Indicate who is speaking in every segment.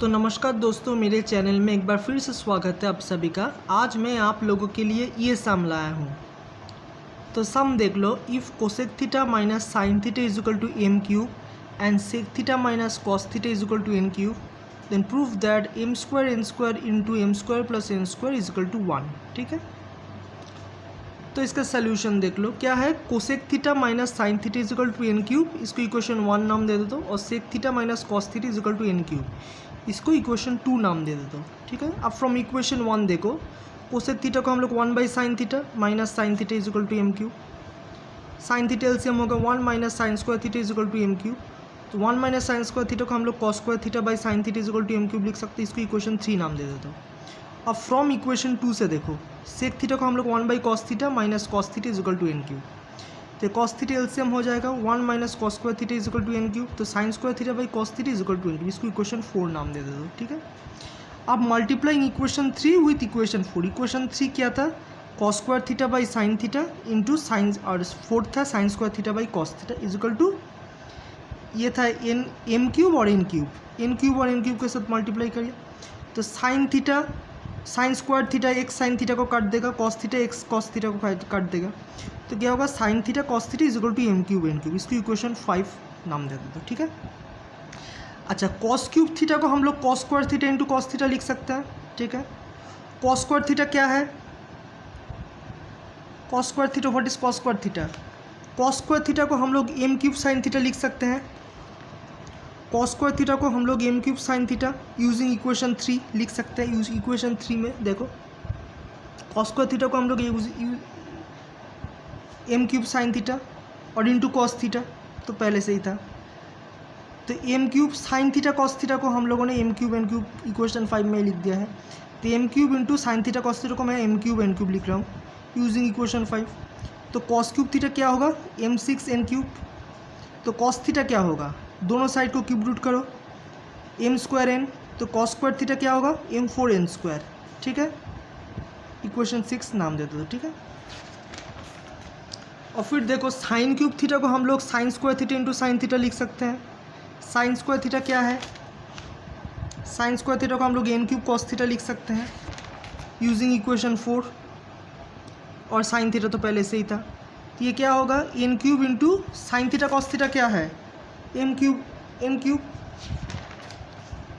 Speaker 1: तो नमस्कार दोस्तों, मेरे चैनल में एक बार फिर से स्वागत है आप सभी का। आज मैं आप लोगों के लिए ये सम लाया हूँ। तो सम देख लो। If cosec theta minus sine theta is equal to m cube and sec theta minus cos theta is equal to n cube, then prove that m square into m square plus n square is equal to 1। ठीक है, तो इसका solution देख लो क्या है। Cosec theta minus sine theta is equal to n cube, इसको equation 1 नाम दे दो। और sec theta minus cos theta is equal to n cube, इसको इक्वेशन 2 नाम दे दो। ठीक है, अब फ्रॉम इक्वेशन 1 देखो, कोसेक थीटा को हम लोग 1 by sine theta minus sine theta is equal to m cube. Sine theta LCM होगा 1 minus sine square theta is equal to m cube. तो 1 माइनस साइन स्क्वायर थीटा को हम लोग cos square theta by sine theta is equal to m cube लिख सकते हैं, इसको equation 3 नाम दे देते हो। अब फ्रॉम इक्वेशन 2 से देखो, सेक थीटा को हम लोग 1 by cos theta minus cos theta is equal to n cube. तो कॉस थीटा एलसीएम हो जाएगा 1 minus cos square theta is equal to n cube. तो sine square theta by cos theta is equal to n cube, इसको equation 4 नाम दे दो। ठीक है, अब multiplying equation 3 with equation 4। Equation 3 क्या था, cos square theta by sine theta into sign, और 4 था sine square theta by cos theta is equal to, ये था एम क्यूब और एन क्यूब। एन क्यूब और एन क्यूब के साथ मल्टीप्लाई करिए तो sine theta sine square theta x sine theta को काट देगा, cos theta x cos theta को काट देगा। तो क्या होगा, sine theta cos theta is equal to m cube n cube, इसको इक्वेशन 5 नाम दे देते। ठीक है, अच्छा कॉस क्यूब थीटा को हम लोग cos square theta into cos theta लिख सकते हैं। ठीक है, कॉस स्क्वायर थीटा क्या है, cos square theta, what is cos square theta. Cos square theta को हम लोग एम क्यूब साइन थीटा लिख सकते हैं। कॉस स्क्वायर थीटा को हम लोग m cube sine theta using equation 3 लिख सकते हैं। यूज इक्वेशन 3 में देखो, कॉस स्क्वायर थीटा को हम लोग एम क्यूब साइन थीटा और इंटू कॉस थीटा, तो पहले से ही था। तो m cube sine theta cos theta को हम लोगों ने m cube n cube equation 5 में लिख दिया है। तो m cube into sine theta cos theta को मैं एम क्यूब एन क्यूब लिख रहा हूँ यूजिंग इक्वेशन 5। तो कॉस क्यूब थीटा क्या होगा, m6 एन क्यूब। तो कॉस थीटा क्या होगा, दोनों साइड को क्यूब रूट करो, एम स्क्वायर एन। तो कॉस स्क्वायर थीटा क्या होगा, m4 एन स्क्वायर। ठीक है, इक्वेशन 6 नाम दे दो। ठीक है, और फिर देखो साइन क्यूब थीटा को हम लोग sign square theta into sine theta लिख सकते हैं। साइन स्क्वायर थीटा क्या है, साइन स्क्वायर थीटा को हम लोग एन क्यूब कॉस थीटा लिख सकते हैं यूजिंग इक्वेशन 4, और साइन थीटा तो पहले से ही था। तो ये क्या होगा, n cube into sine theta cos theta क्या है, एम क्यूब एन क्यूब।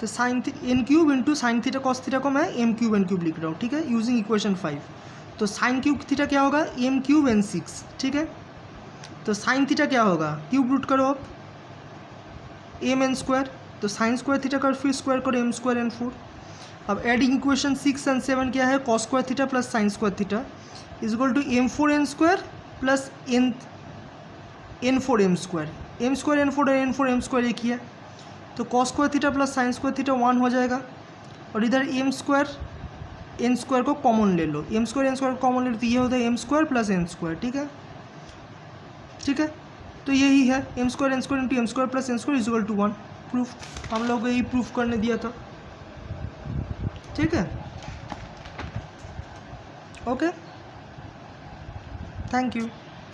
Speaker 1: तो sine n cube into sine theta cos theta को मैं एम क्यूब एन क्यूब लिख रहा हूँ। ठीक है, यूजिंग इक्वेशन 5। तो साइन क्यूब थीटा क्या होगा, एम क्यूब एन 6। ठीक है, तो साइन थीटा क्या होगा, क्यूब रूट करो आप एम एन स्क्वायर। तो साइन स्क्वायर थीटा का फिर स्क्वायर करो एम स्क्वायर एन 4। अब एडिंग इक्वेशन 6 एंड 7 क्या है, cos square theta plus sine square theta is equal to m4 n square plus n4 m square. M square n 4 और N 4 M square एक ही है। तो cos square theta plus sine square theta 1 हो जाएगा, और इधर एम स्क्वायर एन स्क्वायर को कॉमन ले लो, एम स्क्वायर एन स्क्वायर को कॉमन ले लो, तो ये होता है m square plus n square. ठीक है, ठीक है, तो यही है m square n square into m square plus n square is equal to 1। Proof हम लोग को यही प्रूफ करने दिया था। ठीक है, ओके, थैंक यू।